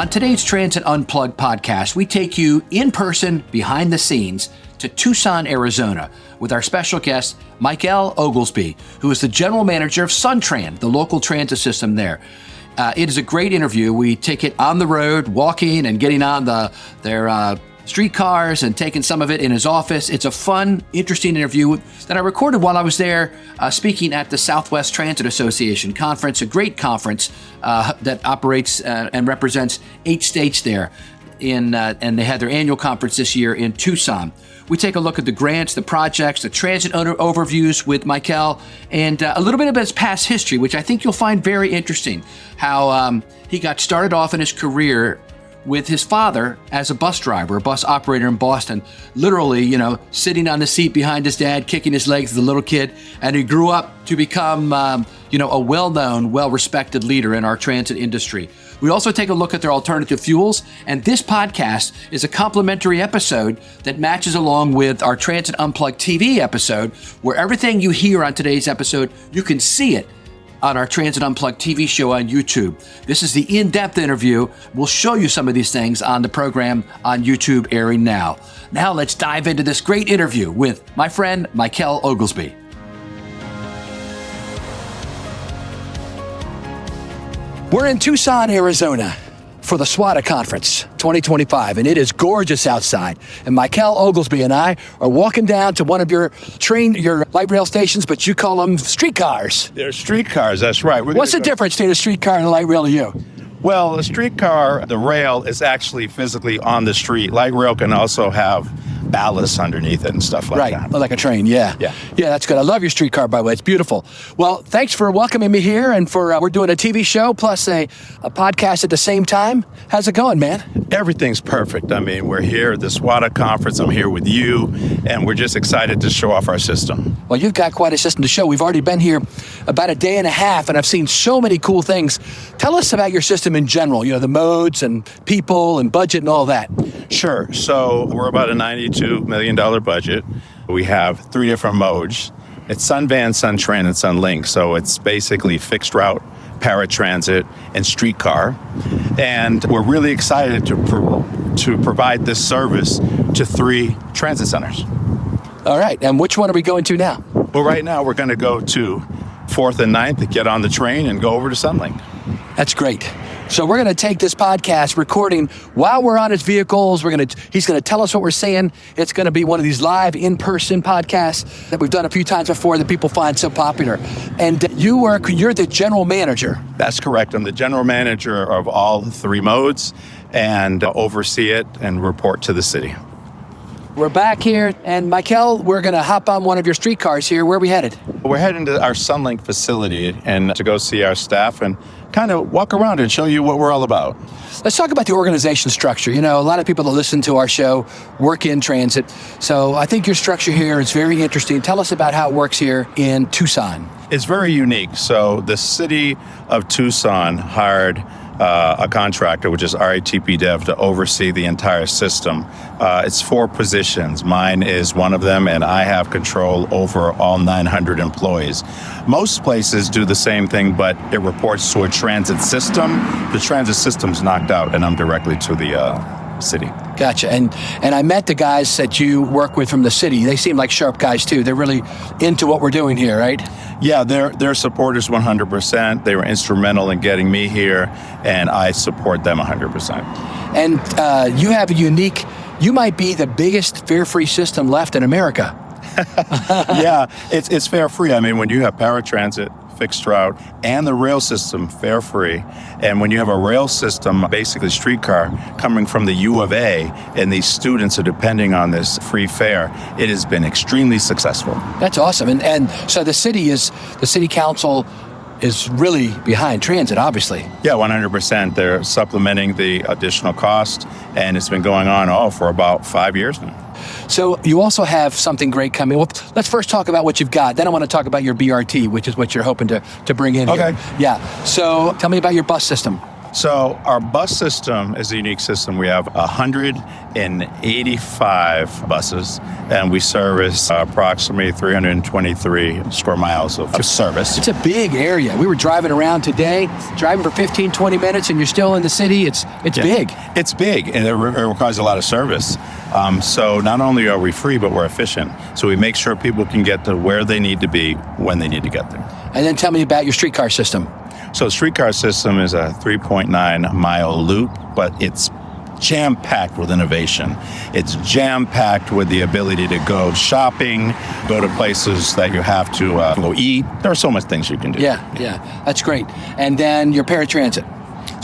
On today's Transit Unplugged podcast, we take you in person, behind the scenes, to Tucson, Arizona, with our special guest, Mikel Oglesby, who is the General Manager of SunTran, the local transit system there. It is a great interview. We take it on the road, walking and getting on their streetcars and taking some of it in his office. It's a fun, interesting interview that I recorded while I was there speaking at the Southwest Transit Association conference, a great conference that operates and represents 8 states there. And they had their annual conference this year in Tucson. We take a look at the grants, the projects, the transit overviews with Mikel, and a little bit of his past history, which I think you'll find very interesting. How he got started off in his career with his father as a bus driver, a bus operator in Boston, literally, sitting on the seat behind his dad, kicking his legs as a little kid. And he grew up to become, a well-known, well-respected leader in our transit industry. We also take a look at their alternative fuels, and this podcast is a complimentary episode that matches along with our Transit Unplugged TV episode, where everything you hear on today's episode, you can see it on our Transit Unplugged TV show on YouTube. This is the in-depth interview. We'll show you some of these things on the program on YouTube airing now. Now let's dive into this great interview with my friend Mikel Oglesby. We're in Tucson, Arizona for the SWATA Conference 2025, and it is gorgeous outside. And Mikel Oglesby and I are walking down to one of your light rail stations, but you call them streetcars. They're streetcars, that's right. What's the difference between a streetcar and a light rail to you? Well, a streetcar, the rail is actually physically on the street. Light rail can also have ballast underneath it and stuff like that. Right, like a train, yeah. Yeah, that's good. I love your streetcar, by the way. It's beautiful. Well, thanks for welcoming me here, and we're doing a TV show plus a podcast at the same time. How's it going, man? Everything's perfect. I mean, we're here at the SWATA Conference. I'm here with you, and we're just excited to show off our system. Well, you've got quite a system to show. We've already been here about a day and a half, and I've seen so many cool things. Tell us about your system in general, the modes and people and budget and all that. Sure. So we're about a $92 million budget. We have 3 different modes. It's SunVan, SunTran, and Sunlink. So it's basically fixed route, paratransit, and streetcar. And we're really excited to provide this service to 3 transit centers. All right. And which one are we going to now? Well, right now we're going to go to 4th and 9th, get on the train, and go over to Sunline. That's great. So we're going to take this podcast recording while we're on his vehicles. He's going to tell us what we're saying. It's going to be one of these live in-person podcasts that we've done a few times before that people find so popular. And you're the general manager. That's correct. I'm the general manager of all 3 modes and oversee it and report to the city. We're back here, and Mikel, we're going to hop on one of your streetcars here. Where are we headed? We're heading to our Sunlink facility and to go see our staff and kind of walk around and show you what we're all about. Let's talk about the organization structure. A lot of people that listen to our show work in transit. So I think your structure here is very interesting. Tell us about how it works here in Tucson. It's very unique. So the city of Tucson hired a contractor, which is RITP Dev, to oversee the entire system. It's 4 positions. Mine is one of them, and I have control over all 900 employees. Most places do the same thing, but it reports to a transit system. The transit system's knocked out, and I'm directly to the city. Gotcha. And I met the guys that you work with from the city. They seem like sharp guys too. They're really into what we're doing here, right? Yeah, they're supporters 100%. They were instrumental in getting me here, and I support them 100%. And you might be the biggest fare-free system left in America. Yeah, it's fare-free. I mean, when you have paratransit, fixed route, and the rail system fare-free, and when you have a rail system, basically streetcar, coming from the U of A, and these students are depending on this free fare, it has been extremely successful. That's awesome. And so the city council is really behind transit, obviously. Yeah, 100%. They're supplementing the additional cost, and it's been going on for about 5 years now. So you also have something great coming. Well, let's first talk about what you've got. Then I want to talk about your BRT, which is what you're hoping to bring in here. Okay. Yeah. So tell me about your bus system. So our bus system is a unique system. We have 185 buses, and we service approximately 323 square miles of service. It's a big area. We were driving around today, driving for 15, 20 minutes, and you're still in the city. It's big. It's big, and it requires a lot of service. So not only are we free, but we're efficient. So we make sure people can get to where they need to be when they need to get there. And then tell me about your streetcar system. So the streetcar system is a 3.9-mile loop, but it's jam-packed with innovation. It's jam-packed with the ability to go shopping, go to places that you have to go eat. There are so much things you can do. Yeah, that's great. And then your paratransit.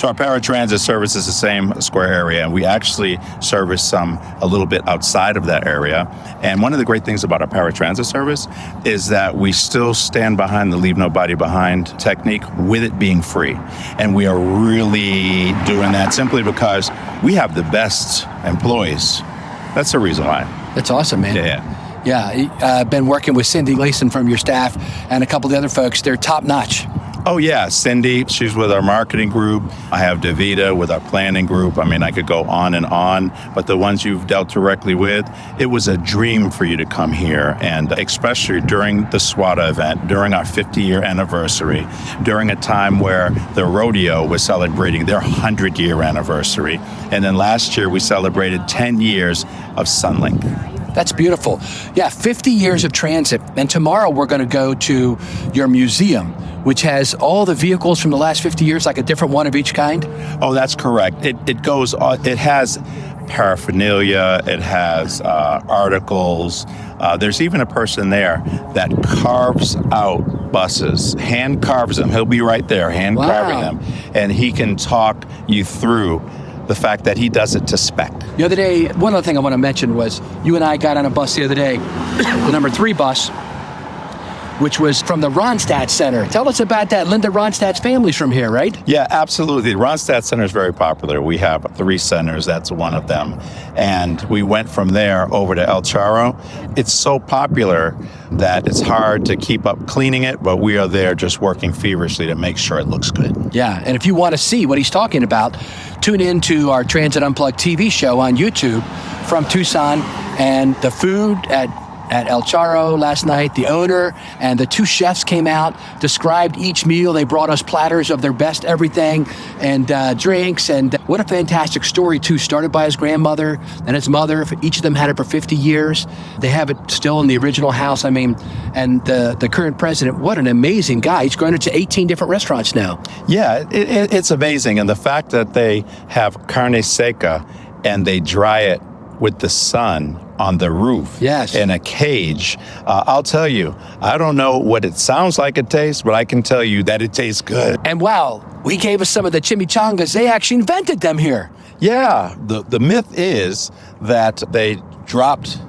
So our paratransit service is the same square area, and we actually service some a little bit outside of that area. And one of the great things about our paratransit service is that we still stand behind the leave nobody behind technique with it being free. And we are really doing that simply because we have the best employees. That's the reason why. That's awesome, man. Yeah. I've been working with Cindy Gleason from your staff and a couple of the other folks. They're top notch. Oh, yeah. Cindy, she's with our marketing group. I have Davida with our planning group. I mean, I could go on and on, but the ones you've dealt directly with, it was a dream for you to come here. And especially during the SWATA event, during our 50-year anniversary, during a time where the rodeo was celebrating their 100-year anniversary. And then last year, we celebrated 10 years of Sunline. That's beautiful. Yeah, 50 years of transit. And tomorrow we're going to go to your museum, which has all the vehicles from the last 50 years, like a different one of each kind. Oh, that's correct. It goes on. It has paraphernalia. It has articles. There's even a person there that carves out buses, hand carves them. He'll be right there, hand carving them. And he can talk you through the fact that he does it to spec. The other day, one other thing I want to mention was you and I got on a bus the other day, the number 3 bus, which was from the Ronstadt Center. Tell us about that. Linda Ronstadt's family's from here, right? Yeah, absolutely. The Ronstadt Center is very popular. We have 3 centers. That's one of them. And we went from there over to El Charro. It's so popular that it's hard to keep up cleaning it, but we are there just working feverishly to make sure it looks good. Yeah, and if you want to see what he's talking about, tune in to our Transit Unplugged TV show on YouTube from Tucson, and the food at El Charro last night. The owner and the 2 chefs came out, described each meal. They brought us platters of their best everything and drinks. And what a fantastic story, too. Started by his grandmother and his mother. Each of them had it for 50 years. They have it still in the original house. I mean, and the current president, what an amazing guy. He's grown it to 18 different restaurants now. Yeah, it's amazing. And the fact that they have carne seca and they dry it with the sun on the roof in a cage. I'll tell you, I don't know what it sounds like it tastes, but I can tell you that it tastes good. And wow, we gave us some of the chimichangas. They actually invented them here. Yeah, the myth is that they dropped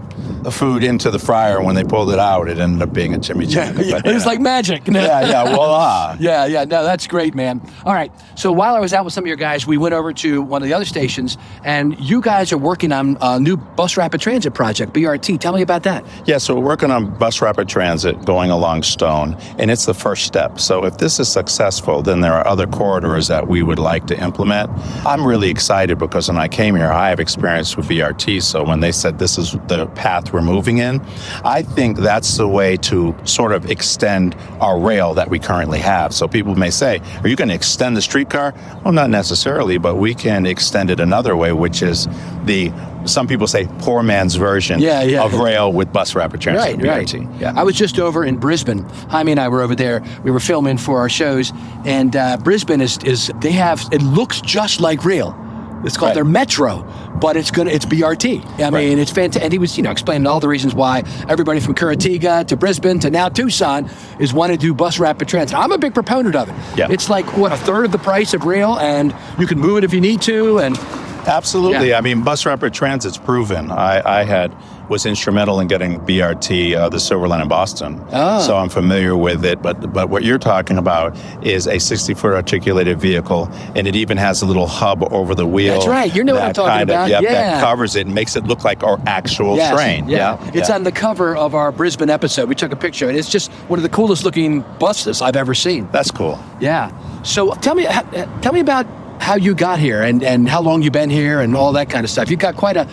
the food into the fryer. When they pulled it out, it ended up being a chimichanga. Yeah, it was like magic. Voila. Yeah, no, that's great, man. All right, so while I was out with some of your guys, we went over to one of the other stations, and you guys are working on a new bus rapid transit project, BRT. Tell me about that. Yeah, so we're working on bus rapid transit going along Stone, and it's the first step. So if this is successful, then there are other corridors that we would like to implement. I'm really excited because when I came here, I have experience with BRT, so when they said this is the path we're moving in, I think that's the way to sort of extend our rail that we currently have. So people may say, are you going to extend the streetcar? Well, not necessarily, but we can extend it another way, which is some people say poor man's version of rail with bus rapid transit. Right. Yeah. I was just over in Brisbane. Jaime and I were over there. We were filming for our shows, and Brisbane they have, it looks just like rail. It's called their Metro, but it's BRT. I mean, it's fantastic. And he was, explaining all the reasons why everybody from Currituga to Brisbane to now Tucson is wanting to do bus rapid transit. I'm a big proponent of it. Yeah. It's like, a third of the price of rail, and you can move it if you need to. And absolutely. Yeah. I mean, bus rapid transit's proven. I was instrumental in getting BRT, the Silver Line in Boston. So I'm familiar with it. But what you're talking about is a 60-foot articulated vehicle, and it even has a little hub over the wheel. That's right. You know what I'm talking about. That covers it and makes it look like our actual train. It's on the cover of our Brisbane episode. We took a picture, and it's just one of the coolest looking buses I've ever seen. That's cool. Yeah. So tell me about how you got here and how long you've been here and all that kind of stuff. You've got quite a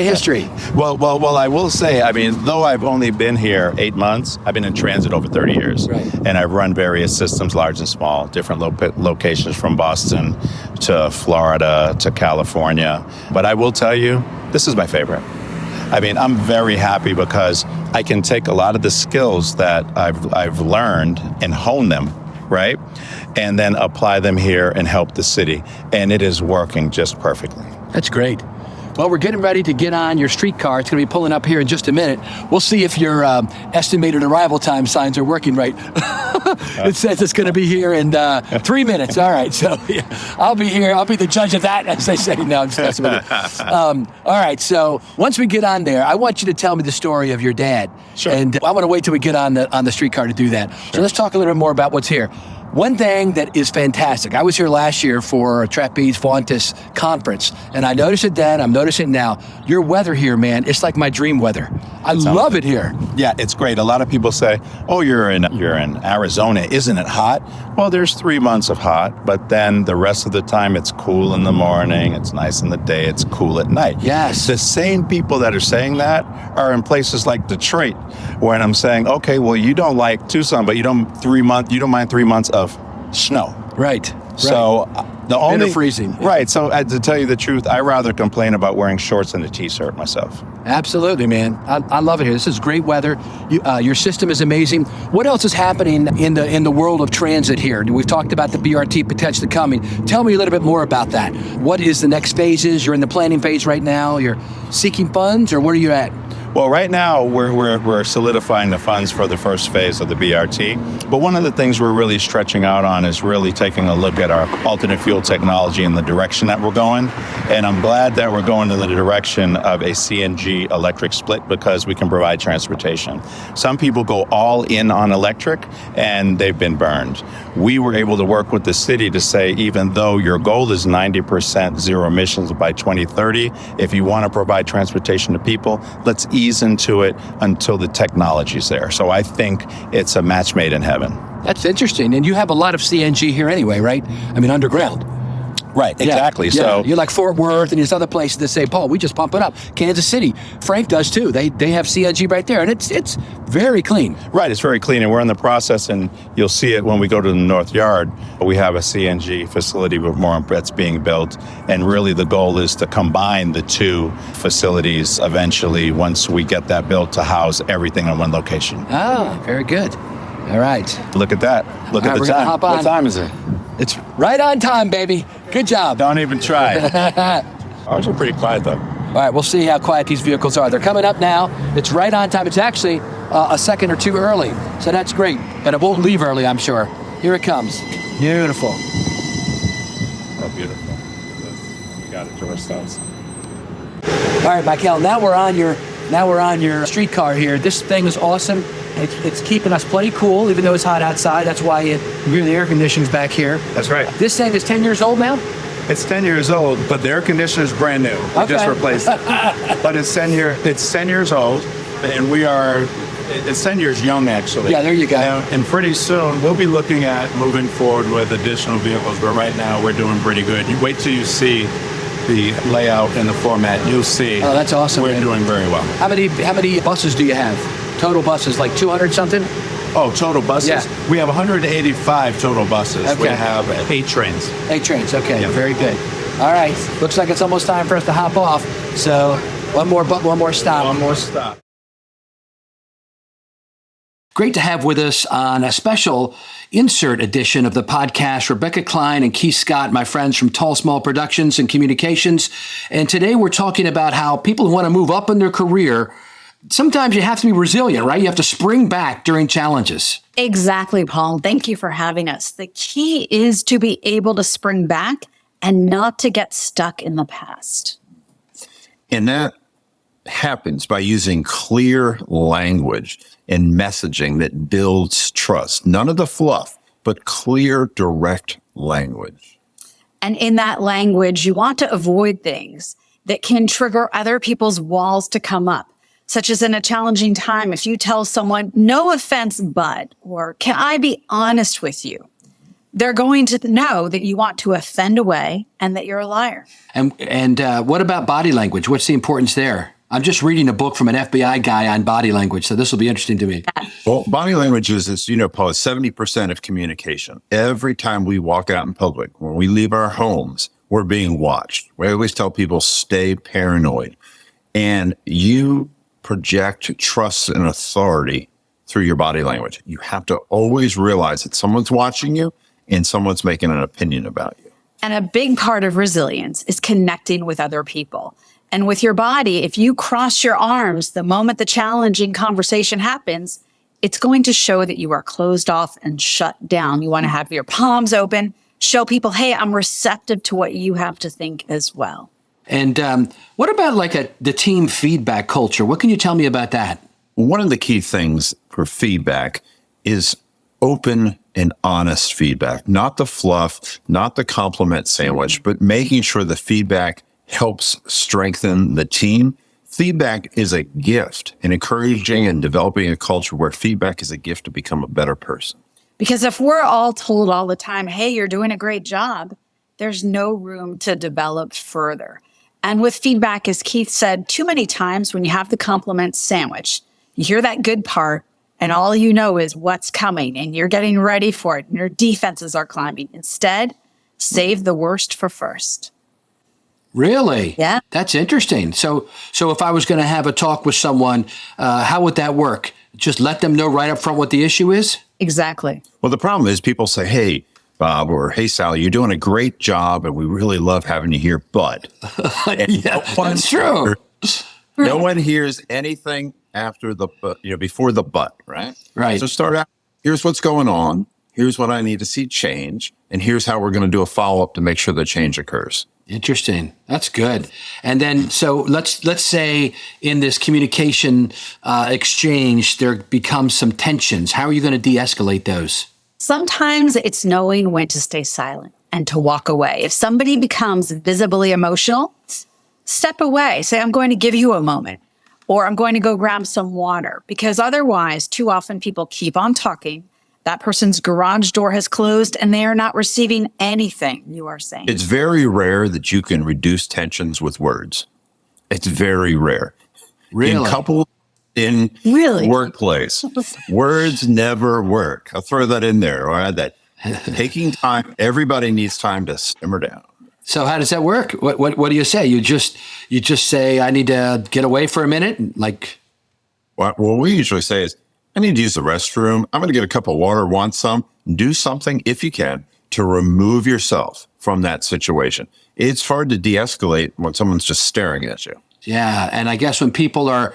history. Well, I will say, I mean, though I've only been here 8 months, I've been in transit over 30 years. Right. And I've run various systems, large and small, different locations from Boston to Florida to California. But I will tell you, this is my favorite. I mean, I'm very happy because I can take a lot of the skills that I've learned and hone them, right? And then apply them here and help the city. And it is working just perfectly. That's great. Well, we're getting ready to get on your streetcar. It's going to be pulling up here in just a minute. We'll see if your estimated arrival time signs are working right. It says it's going to be here in 3 minutes. All right. So yeah, I'll be here. I'll be the judge of that, as they say. No, I'm just messing with you. All right. So once we get on there, I want you to tell me the story of your dad. Sure. And I want to wait till we get on the streetcar to do that. Sure. So let's talk a little bit more about what's here. One thing that is fantastic, I was here last year for a Trapeze Fontes conference, and I noticed it then, I'm noticing it now. Your weather here, man, it's like my dream weather. I love it here. Yeah, it's great. A lot of people say, "Oh, you're in Arizona, isn't it hot?" Well, there's 3 months of hot, but then the rest of the time it's cool in the morning, it's nice in the day, it's cool at night. Yes. The same people that are saying that are in places like Detroit, when I'm saying, "Okay, well, you don't like Tucson, but you don't mind 3 months of snow." Right. So the only Winter freezing. Right. So to tell you the truth, I rather complain about wearing shorts than a t-shirt myself. Absolutely, man. I love it here. This is great weather. Your system is amazing. What else is happening in the world of transit here? We've talked about the BRT potentially coming. Tell me a little bit more about that. What is the next phases? You're in the planning phase right now. You're seeking funds, or where are you at? Well, right now we're solidifying the funds for the first phase of the BRT. But one of the things we're really stretching out on is really taking a look at our alternate fuel technology and the direction that we're going. And I'm glad that we're going in the direction of a CNG electric split because we can provide transportation. Some people go all in on electric and they've been burned. We were able to work with the city to say, even though your goal is 90% zero emissions by 2030, if you want to provide transportation to people, let's ease into it until the technology's there. So I think it's a match made in heaven. That's interesting. And you have a lot of CNG here anyway, right? I mean, underground. Right, exactly. Yeah. So you're like Fort Worth and there's other places that say, Paul, we just pump it up. Kansas City, Frank does too. They have CNG right there, and it's very clean. Right, it's very clean, and we're in the process, and you'll see it when we go to the North Yard. We have a CNG facility with more that's being built, and really the goal is to combine the two facilities eventually once we get that built to house everything in one location. Ah, very good. All right. Look at that. Look at the time. Hop on. What time is it? It's right on time, baby. Good job. Don't even try. Ours are pretty quiet, though. All right, we'll see how quiet these vehicles are. They're coming up now. It's right on time. It's actually a second or two early, so that's great. But it won't leave early, I'm sure. Here it comes. Beautiful. Oh, beautiful. We got it to ourselves. All right, Mikel. Now we're on your streetcar here. This thing is awesome. It's keeping us plenty cool, even though it's hot outside. That's why you hear the air conditioning's back here. That's right. This thing is 10 years old now? It's 10 years old, but the air conditioner is brand new. We just replaced it. But it's 10 years old, and it's 10 years young, actually. Yeah, there you go. And pretty soon, we'll be looking at moving forward with additional vehicles, but right now, we're doing pretty good. You wait till you see the layout and the format, you'll see. Oh, that's awesome. We're doing very well. How many buses do you have? Total buses, like 200 something? Oh, total buses? Yeah. We have 185 total buses. Okay. We have 8 trains. 8 trains, okay, Yeah. very good. All right, looks like it's almost time for us to hop off. So one more stop. One more stop. Great to have with us on a special insert edition of the podcast, Rebecca Klein and Keith Scott, my friends from Tall Small Productions and Communications. And today we're talking about how people who want to move up in their career, sometimes you have to be resilient, right? You have to spring back during challenges. Exactly, Paul. Thank you for having us. The key is to be able to spring back and not to get stuck in the past. And that happens by using clear language and messaging that builds trust. None of the fluff, but clear, direct language. And in that language, you want to avoid things that can trigger other people's walls to come up, such as in a challenging time, if you tell someone, no offense, but, or can I be honest with you? They're going to know that you want to offend away and that you're a liar. And what about body language? What's the importance there? I'm just reading a book from an FBI guy on body language, so this will be interesting to me. Well, body language is, as you know, Paul, is 70% of communication. Every time we walk out in public, when we leave our homes, we're being watched. We always tell people, stay paranoid. And you project trust and authority through your body language. You have to always realize that someone's watching you and someone's making an opinion about you. And a big part of resilience is connecting with other people. And with your body, if you cross your arms the moment the challenging conversation happens, it's going to show that you are closed off and shut down. You want to have your palms open, show people, hey, I'm receptive to what you have to think as well. And what about like the team feedback culture? What can you tell me about that? One of the key things for feedback is open and honest feedback, not the fluff, not the compliment sandwich, but making sure the feedback helps strengthen the team. Feedback is a gift, and encouraging and developing a culture where feedback is a gift to become a better person. Because if we're all told all the time, hey, you're doing a great job, there's no room to develop further. And with feedback, as Keith said, too many times when you have the compliment sandwich, you hear that good part, and all you know is what's coming, and you're getting ready for it, and your defenses are climbing. Instead, save the worst for first. Really? Yeah. That's interesting. So if I was going to have a talk with someone, how would that work? Just let them know right up front what the issue is? Exactly. Well, the problem is people say, hey, Bob, or hey, Sally, you're doing a great job, and we really love having you here, but. Yeah, that's true. No one hears anything after the, before the but, right? Right. So start out, here's what's going on, here's what I need to see change, and here's how we're going to do a follow-up to make sure the change occurs. Interesting. That's good. And then, so let's say in this communication exchange, there becomes some tensions. How are you going to de-escalate those? Sometimes it's knowing when to stay silent and to walk away. If somebody becomes visibly emotional, step away. Say, I'm going to give you a moment, or I'm going to go grab some water, because otherwise, too often people keep on talking. That person's garage door has closed and they are not receiving anything you are saying. It's very rare that you can reduce tensions with words. It's very rare. Really? In couple, in workplace, words never work. I'll throw that in there. Or add that. Taking time, everybody needs time to simmer down. So how does that work? What do you say? You just say, I need to get away for a minute? Like, what we usually say is, I need to use the restroom. I'm going to get a cup of water, want some. Do something, if you can, to remove yourself from that situation. It's hard to de-escalate when someone's just staring at you. yeah. And I guess when people are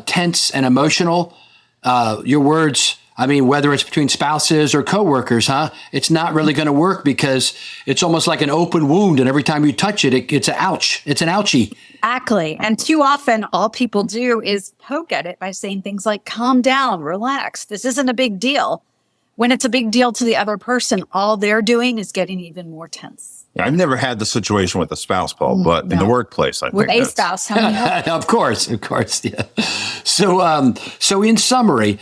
tense and emotional, your words, I mean, whether it's between spouses or coworkers, it's not really going to work, because it's almost like an open wound. And every time you touch it, it's an ouch. It's an ouchie. Exactly. And too often, all people do is poke at it by saying things like, calm down, relax. This isn't a big deal. When it's a big deal to the other person, all they're doing is getting even more tense. I've never had the situation with a spouse, Paul, but in the workplace, I think With a spouse, how many? Of course, yeah. So in summary,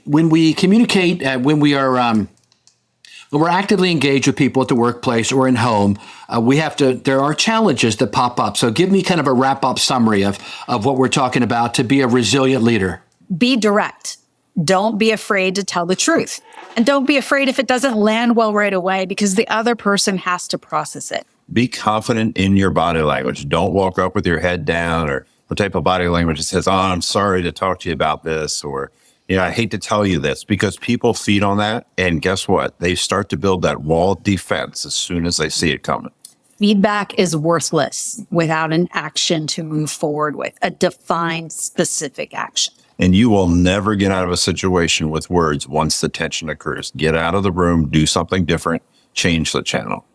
when we communicate, when we're actively engaged with people at the workplace or in home, there are challenges that pop up. So give me kind of a wrap-up summary of what we're talking about to be a resilient leader. Be direct. Don't be afraid to tell the truth. And don't be afraid if it doesn't land well right away, because the other person has to process it. Be confident in your body language. Don't walk up with your head down, or the type of body language that says, oh, I'm sorry to talk to you about this, or, I hate to tell you this, because people feed on that. And guess what? They start to build that wall of defense as soon as they see it coming. Feedback is worthless without an action to move forward with, a defined, specific action. And you will never get out of a situation with words once the tension occurs. Get out of the room, do something different, change the channel.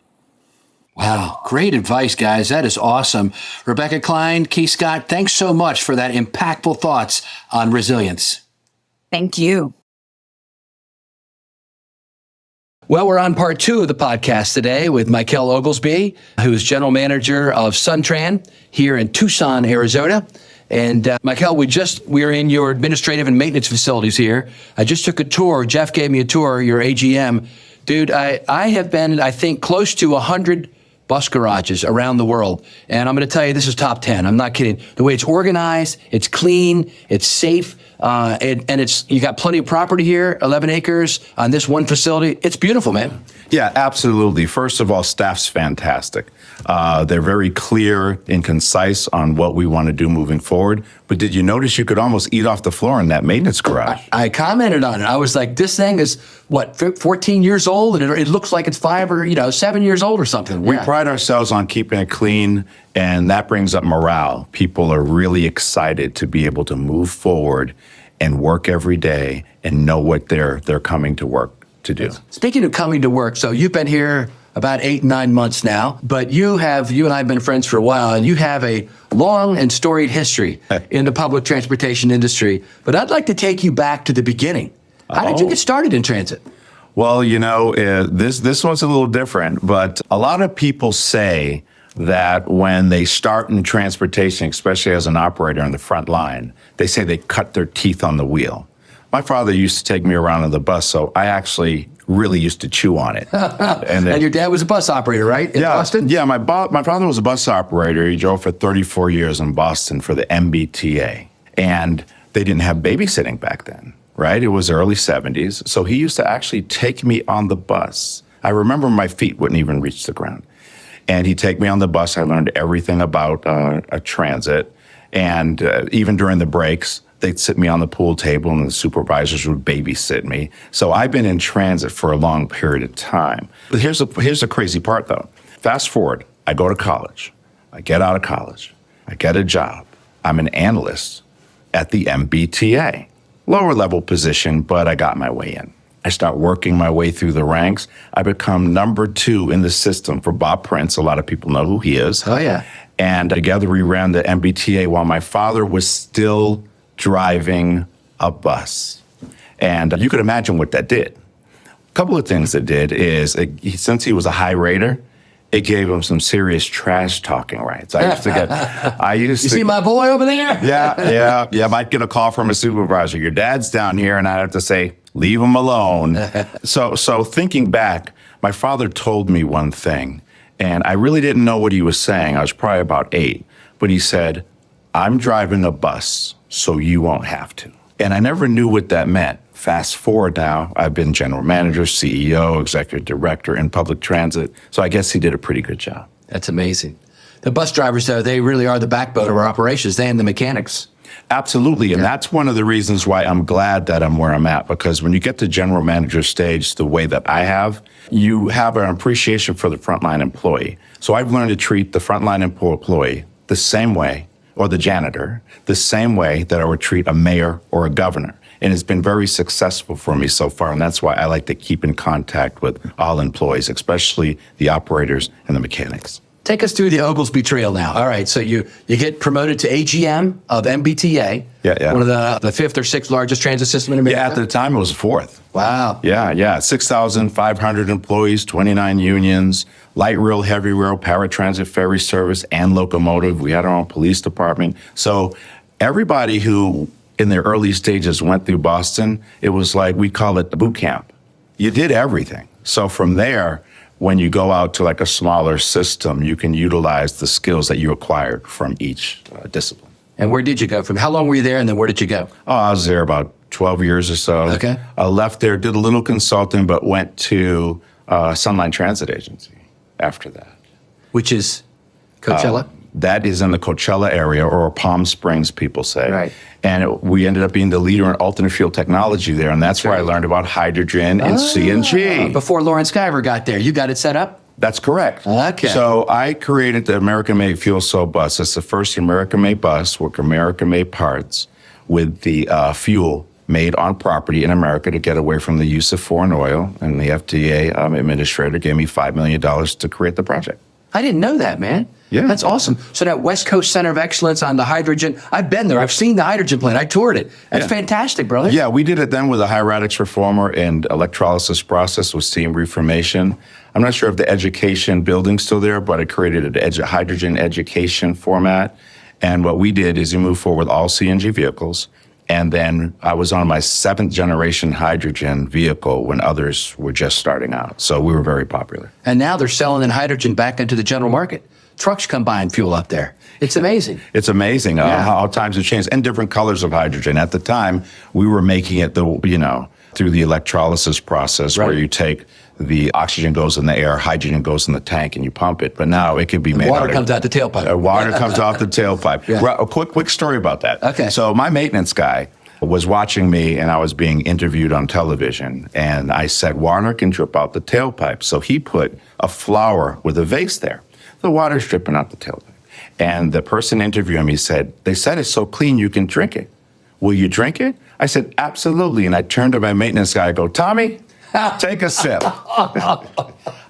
Wow, great advice, guys. That is awesome. Rebecca Klein, Keith Scott, thanks so much for that impactful thoughts on resilience. Thank you. Well, we're on part 2 of the podcast today with Mikel Oglesby, who's General Manager of SunTran here in Tucson, Arizona. And Mikel, we're in your administrative and maintenance facilities here. I just took a tour. Jeff gave me a tour, your AGM. Dude, I have been, I think, close to 100 bus garages around the world. And I'm going to tell you, this is top 10. I'm not kidding. The way it's organized, it's clean, it's safe, and it's, you got plenty of property here, 11 acres on this one facility. It's beautiful, man. Yeah, absolutely. First of all, staff's fantastic. They're very clear and concise on what we want to do moving forward. But did you notice you could almost eat off the floor in that maintenance garage? I commented on it. I was like, this thing is, what, 14 years old? And it looks like it's 5 or 7 years old or something. We pride ourselves on keeping it clean, and that brings up morale. People are really excited to be able to move forward and work every day and know what they're coming to work to do. Speaking of coming to work, so you've been here about 8, 9 months now, but you and I have been friends for a while, and you have a long and storied history in the public transportation industry. But I'd like to take you back to the beginning. How did you get started in transit? Well, this one's a little different, but a lot of people say that when they start in transportation, especially as an operator on the front line, they say they cut their teeth on the wheel. My father used to take me around on the bus, so I actually really used to chew on it. And your dad was a bus operator, right, in Boston? Yeah, my father was a bus operator. He drove for 34 years in Boston for the MBTA. And they didn't have babysitting back then, right? It was early 70s. So he used to actually take me on the bus. I remember my feet wouldn't even reach the ground. And he'd take me on the bus. I learned everything about a transit. And even during the breaks, they'd sit me on the pool table and the supervisors would babysit me. So I've been in transit for a long period of time. But here's the crazy part, though. Fast forward, I go to college. I get out of college. I get a job. I'm an analyst at the MBTA. Lower level position, but I got my way in. I start working my way through the ranks. I become number 2 in the system for Bob Prince. A lot of people know who he is. Oh, yeah. And together we ran the MBTA while my father was still driving a bus. And you could imagine what that did. A couple of things it did is, since he was a high rater, it gave him some serious trash talking rights. You see my boy over there? Yeah. Might get a call from a supervisor. Your dad's down here, and I'd have to say, leave him alone. So thinking back, my father told me one thing, and I really didn't know what he was saying. I was probably about 8, but he said, I'm driving a bus, so you won't have to. And I never knew what that meant. Fast forward now, I've been general manager, CEO, executive director in public transit. So I guess he did a pretty good job. That's amazing. The bus drivers, though, they really are the backbone of our operations. They and the mechanics. Absolutely. And that's one of the reasons why I'm glad that I'm where I'm at, because when you get to general manager stage the way that I have, you have an appreciation for the frontline employee. So I've learned to treat the frontline employee the same way, or the janitor, the same way that I would treat a mayor or a governor. And it's been very successful for me so far. And that's why I like to keep in contact with all employees, especially the operators and the mechanics. Take us through the Oglesby Trail now. All right, so you get promoted to AGM of MBTA. Yeah. One of the 5th or 6th largest transit system in America. Yeah, at the time it was 4th. Wow. Yeah. 6,500 employees, 29 unions, light rail, heavy rail, paratransit, ferry service, and locomotive. We had our own police department. So everybody who in their early stages went through Boston, it was like, we call it the boot camp. You did everything. So from there, when you go out to like a smaller system, you can utilize the skills that you acquired from each discipline. And where did you go from? How long were you there, and then where did you go? Oh, I was there about 12 years or so. Okay. I left there, did a little consulting, but went to Sunline Transit Agency after that. Which is Coachella? That is in the Coachella area, or Palm Springs, people say. Right. And we ended up being the leader in alternate fuel technology there, and that's where I learned about hydrogen and CNG. Before Lawrence Skyver got there, you got it set up? That's correct. Okay. So I created the American-made fuel cell bus. It's the first American-made bus with American-made parts with the fuel made on property in America to get away from the use of foreign oil. And the FDA administrator gave me $5 million to create the project. I didn't know that, man. Yeah. That's awesome. So that West Coast Center of Excellence on the hydrogen, I've been there. I've seen the hydrogen plant. I toured it. That's fantastic, brother. Yeah, we did it then with a high radix reformer and electrolysis process with steam reformation. I'm not sure if the education building's still there, but I created a hydrogen education format. And what we did is we moved forward with all CNG vehicles. And then I was on my 7th generation hydrogen vehicle when others were just starting out. So we were very popular. And now they're selling in hydrogen back into the general market. Trucks come by and fuel up there. It's amazing. It's amazing how times have changed, and different colors of hydrogen. At the time, we were making it through the electrolysis process, where you take the oxygen goes in the air, hydrogen goes in the tank, and you pump it. But now it can be made Water comes out the tailpipe. Water comes off the tailpipe. Yeah. Well, a quick story about that. Okay. So my maintenance guy was watching me, and I was being interviewed on television, and I said, water can drip out the tailpipe. So he put a flower with a vase there. The water's dripping out the tailpipe. And the person interviewing me said, they said it's so clean you can drink it. Will you drink it? I said, absolutely. And I turned to my maintenance guy, I go, Tommy, take a sip.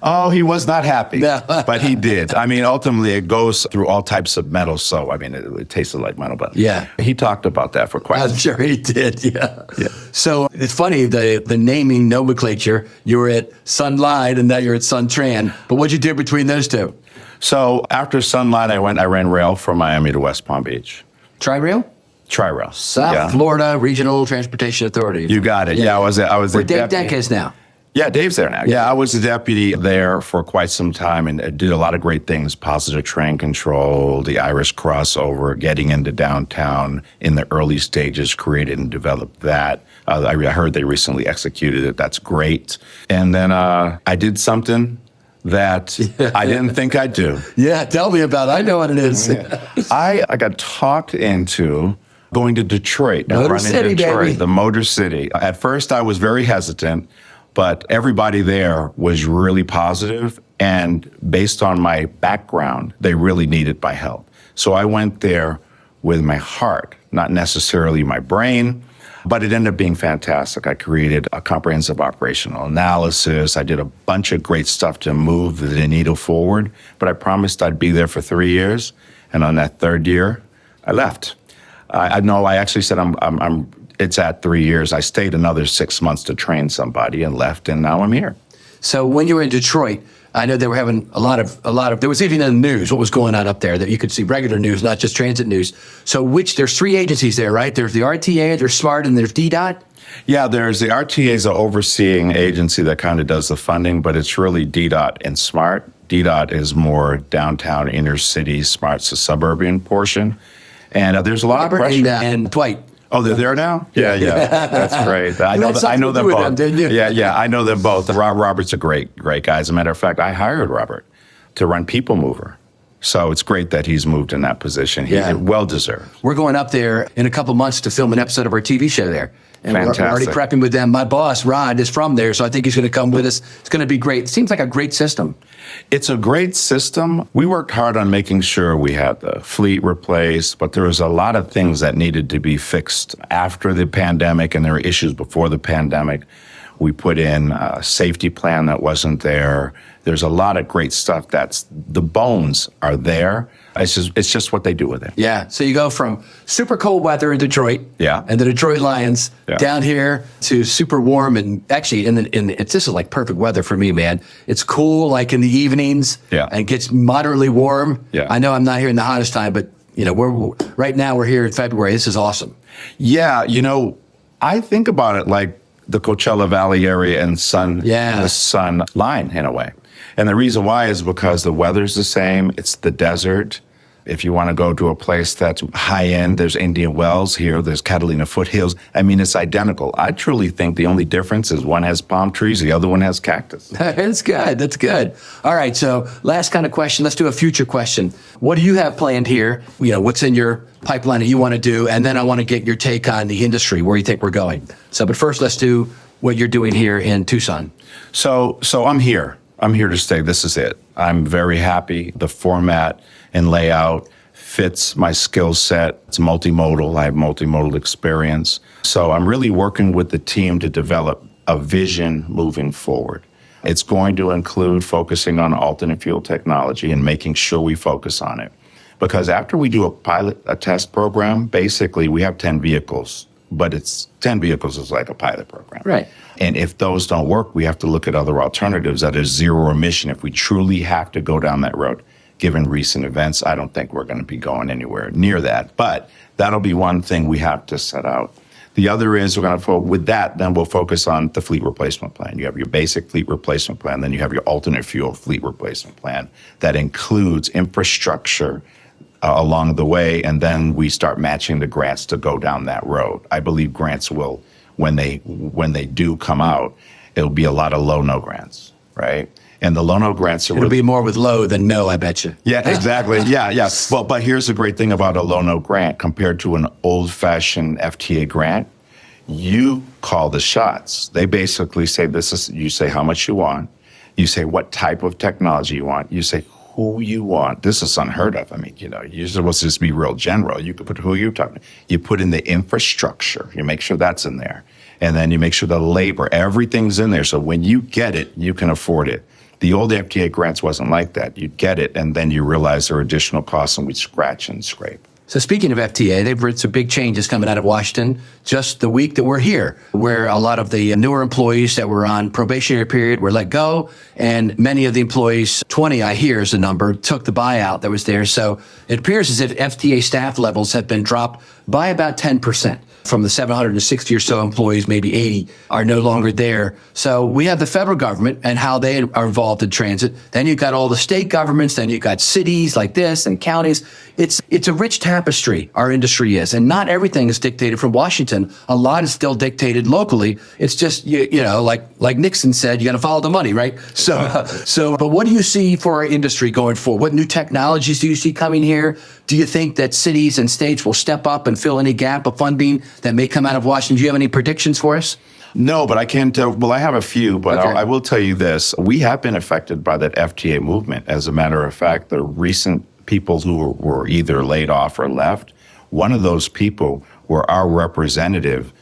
Oh, he was not happy, but he did. I mean, ultimately, it goes through all types of metals. So, I mean, it tasted like metal, but he talked about that for quite some time. I'm sure he did, yeah. So it's funny, the naming nomenclature, you were at Sunline and now you're at SunTran. But what'd you do between those two? So after Sunline, I ran rail from Miami to West Palm Beach. TriRail? TriRail. South Florida Regional Transportation Authority. You got it. Yeah, I was Where the Dave deputy. Deck is now. Yeah, Dave's there now. Yeah, I was the deputy there for quite some time and did a lot of great things. Positive train control, the Irish crossover, getting into downtown in the early stages, created and developed that. I heard they recently executed it. That's great. And then I did something that I didn't think I'd do. Yeah, tell me about it. I know what it is. I got talked into going to Detroit. Motor City, baby. The Motor City. At first, I was very hesitant, but everybody there was really positive, and based on my background, they really needed my help. So I went there with my heart, not necessarily my brain, but it ended up being fantastic. I created a comprehensive operational analysis. I did a bunch of great stuff to move the needle forward, but I promised I'd be there for 3 years, and on that 3rd year, I left. I actually said it's at 3 years. I stayed another 6 months to train somebody and left, and now I'm here. So when you were in Detroit, I know they were having a lot of, there was even in the news what was going on up there that you could see regular news, not just transit news. So there's 3 agencies there, right? There's the RTA, there's SMART, and there's DDOT? Yeah, there's the RTA is an overseeing agency that kind of does the funding, but it's really DDOT and SMART. DDOT is more downtown, inner city, SMART's the suburban portion. And there's a lot of pressure. And Dwight. Oh, they're there now? Yeah. That's great. I know them both. I know them both. Robert's a great guy. As a matter of fact, I hired Robert to run People Mover. So it's great that he's moved in that position. Well deserved. We're going up there in a couple months to film an episode of our TV show there. And Fantastic. We're already prepping with them. My boss, Rod, is from there, so I think he's going to come with us. It's going to be great. It seems like a great system. It's a great system. We worked hard on making sure we had the fleet replaced, but there was a lot of things that needed to be fixed after the pandemic, and there were issues before the pandemic. We put in a safety plan that wasn't there. There's a lot of great stuff the bones are there. It's just what they do with it. Yeah. So you go from super cold weather in Detroit, and the Detroit Lions down here to super warm, and actually, this is like perfect weather for me, man. It's cool, like in the evenings, and gets moderately warm. Yeah. I know I'm not here in the hottest time, but right now we're here in February. This is awesome. Yeah. I think about it like the Coachella Valley area and the Sunline in a way. And the reason why is because the weather's the same. It's the desert. If you want to go to a place that's high end, there's Indian Wells here. There's Catalina Foothills. I mean, it's identical. I truly think the only difference is one has palm trees, the other one has cactus. That's good. That's good. All right. So last kind of question. Let's do a future question. What do you have planned here? What's in your pipeline that you want to do? And then I want to get your take on the industry, where you think we're going. So, but first, let's do what you're doing here in Tucson. So I'm here. I'm here to stay. This is it. I'm very happy. The format and layout fits my skill set. It's multimodal. I have multimodal experience. So I'm really working with the team to develop a vision moving forward. It's going to include focusing on alternate fuel technology and making sure we focus on it. Because after we do a test program, basically we have 10 vehicles, but 10 vehicles is like a pilot program. Right. And if those don't work, we have to look at other alternatives that are zero emission. If we truly have to go down that road, given recent events, I don't think we're going to be going anywhere near that. But that'll be one thing we have to set out. The other is with that, then we'll focus on the fleet replacement plan. You have your basic fleet replacement plan, then you have your alternate fuel fleet replacement plan that includes infrastructure along the way, and then we start matching the grants to go down that road. I believe grants will, when they do come out, it'll be a lot of low-no grants, right? And the low-no grants are... It'll be more with low than no, I bet you. Yeah, exactly. Yeah. Well, but here's the great thing about a low-no grant compared to an old-fashioned FTA grant. You call the shots. They basically say you say how much you want. You say what type of technology you want. You say who you want. This is unheard of. I mean, you're supposed to just be real general. You could put who you're talking. You put in the infrastructure. You make sure that's in there. And then you make sure the labor, everything's in there. So when you get it, you can afford it. The old FTA grants wasn't like that. You'd get it, and then you realize there are additional costs, and we'd scratch and scrape. So speaking of FTA, they've written some big changes coming out of Washington just the week that we're here, where a lot of the newer employees that were on probationary period were let go, and many of the employees, 20 I hear is the number, took the buyout that was there. So it appears as if FTA staff levels have been dropped by about 10%. From the 760 or so employees, maybe 80 are no longer there. So we have the federal government and how they are involved in transit. Then you've got all the state governments. Then you've got cities like this and counties. It's a rich tapestry, our industry is. And not everything is dictated from Washington. A lot is still dictated locally. It's just, like Nixon said, you got to follow the money, right? But what do you see for our industry going forward? What new technologies do you see coming here? Do you think that cities and states will step up and fill any gap of funding that may come out of Washington? Do you have any predictions for us? No, but I can't tell. Well, I have a few, but okay. I will tell you this. We have been affected by that FTA movement. As a matter of fact, the recent people who were either laid off or left, one of those people were our representative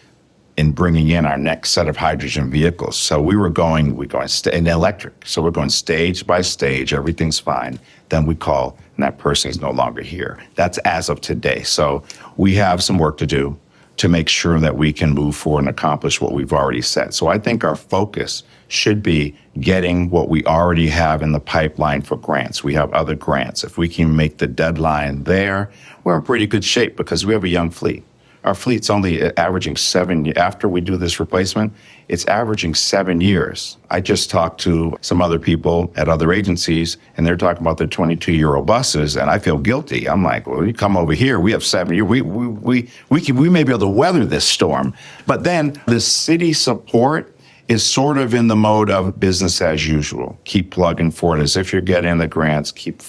in bringing in our next set of hydrogen vehicles. So we're going in electric. So we're going stage by stage. Everything's fine. Then we call, and that person is no longer here. That's as of today. So we have some work to do to make sure that we can move forward and accomplish what we've already set. So I think our focus should be getting what we already have in the pipeline for grants. We have other grants. If we can make the deadline there, we're in pretty good shape because we have a young fleet. Our fleet's only averaging 7, after we do this replacement, it's averaging 7 years. I just talked to some other people at other agencies, and they're talking about their 22-year-old buses, and I feel guilty. I'm like, well, you come over here, we have 7 years. We may be able to weather this storm. But then the city support is sort of in the mode of business as usual. Keep plugging forward as if you're getting the grants, keep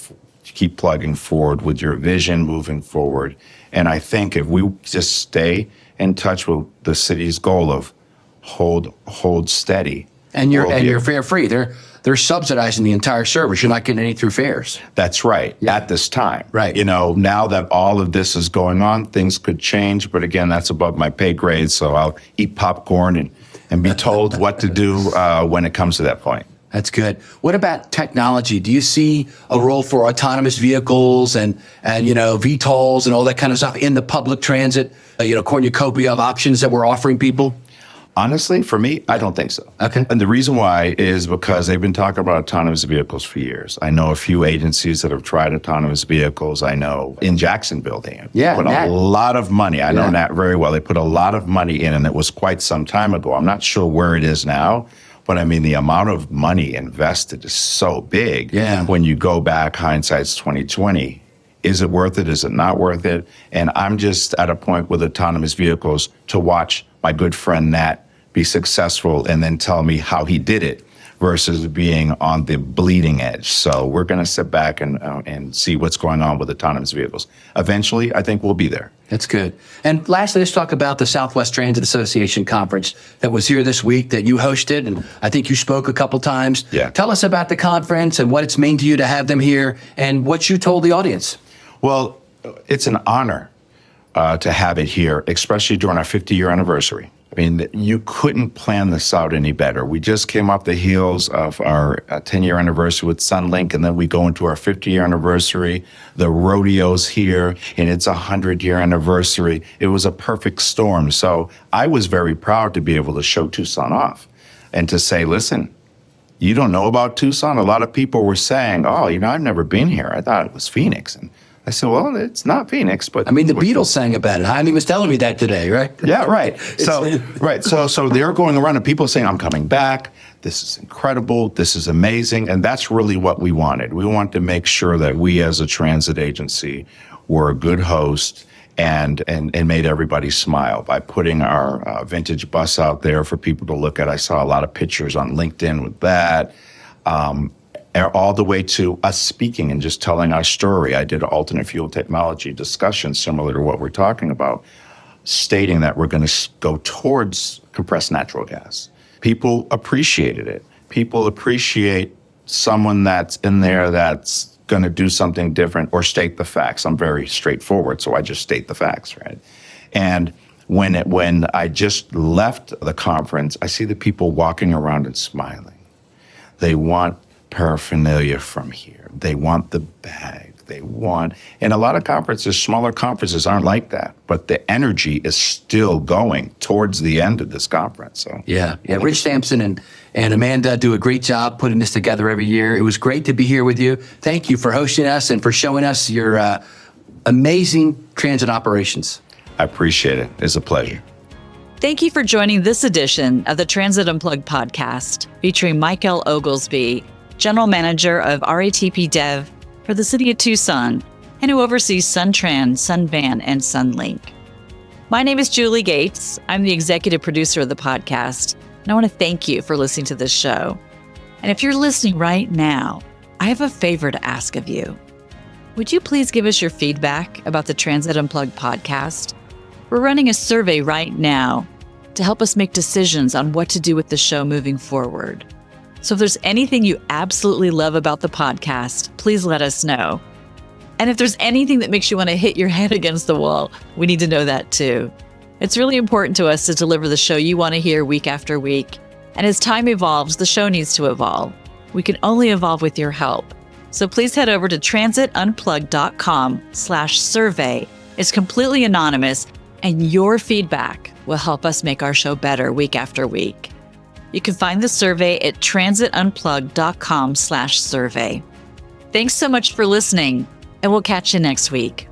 plugging forward with your vision moving forward. And I think if we just stay in touch with the city's goal of hold steady. And you're fare free. They're subsidizing the entire service. You're not getting any through fares. That's right. Yeah. At this time. Right. Now that all of this is going on, things could change. But again, that's above my pay grade. So I'll eat popcorn and be told what to do when it comes to that point. That's good. What about technology? Do you see a role for autonomous vehicles and VTOLs and all that kind of stuff in the public transit? Cornucopia of options that we're offering people? Honestly, for me, I don't think so. Okay. And the reason why is because they've been talking about autonomous vehicles for years. I know a few agencies that have tried autonomous vehicles. I know in Jacksonville, they put a lot of money. I know Nat very well. They put a lot of money in, and it was quite some time ago. I'm not sure where it is now. But I mean, the amount of money invested is so big. Yeah. When you go back, hindsight's 2020. Is it worth it? Is it not worth it? And I'm just at a point with autonomous vehicles to watch my good friend Nat be successful and then tell me how he did it versus being on the bleeding edge. So we're going to sit back and see what's going on with autonomous vehicles. Eventually, I think we'll be there. That's good. And lastly, let's talk about the Southwest Transit Association conference that was here this week that you hosted, and I think you spoke a couple times. Yeah. Tell us about the conference and what it's mean to you to have them here and what you told the audience. Well, it's an honor to have it here, especially during our 50-year anniversary. I mean, you couldn't plan this out any better. We just came off the heels of our 10-year anniversary with Sunlink, and then we go into our 50-year anniversary. The rodeo's here, and it's a 100-year anniversary. It was a perfect storm. So I was very proud to be able to show Tucson off and to say, listen, you don't know about Tucson? A lot of people were saying, oh, I've never been here. I thought it was Phoenix. And I said, well, it's not Phoenix, but I mean, the Beatles sang about it. Jaime was telling me that today, right? yeah, right. So they're going around and people are saying, I'm coming back. This is incredible. This is amazing. And that's really what we wanted. We wanted to make sure that we as a transit agency were a good host and made everybody smile by putting our vintage bus out there for people to look at. I saw a lot of pictures on LinkedIn with that. All the way to us speaking and just telling our story. I did an alternate fuel technology discussion similar to what we're talking about, stating that we're going to go towards compressed natural gas. People appreciated it. People appreciate someone that's in there that's going to do something different or state the facts. I'm very straightforward, so I just state the facts, right? And when I just left the conference, I see the people walking around and smiling. They want paraphernalia from here. They want the bag. And a lot of conferences, smaller conferences aren't like that, but the energy is still going towards the end of this conference. So Yeah. Rich Sampson and Amanda do a great job putting this together every year. It was great to be here with you. Thank you for hosting us and for showing us your amazing transit operations. I appreciate it. It's a pleasure. Thank you for joining this edition of the Transit Unplugged podcast, featuring Mikel Oglesby, General Manager of RATP Dev for the city of Tucson, and who oversees SunTran, SunVan, and Sunlink. My name is Julie Gates. I'm the executive producer of the podcast, and I want to thank you for listening to this show. And if you're listening right now, I have a favor to ask of you. Would you please give us your feedback about the Transit Unplugged podcast? We're running a survey right now to help us make decisions on what to do with the show moving forward. So if there's anything you absolutely love about the podcast, please let us know. And if there's anything that makes you want to hit your head against the wall, we need to know that too. It's really important to us to deliver the show you want to hear week after week. And as time evolves, the show needs to evolve. We can only evolve with your help. So please head over to transitunplugged.com/survey. It's completely anonymous, and your feedback will help us make our show better week after week. You can find the survey at transitunplugged.com/survey. Thanks so much for listening, and we'll catch you next week.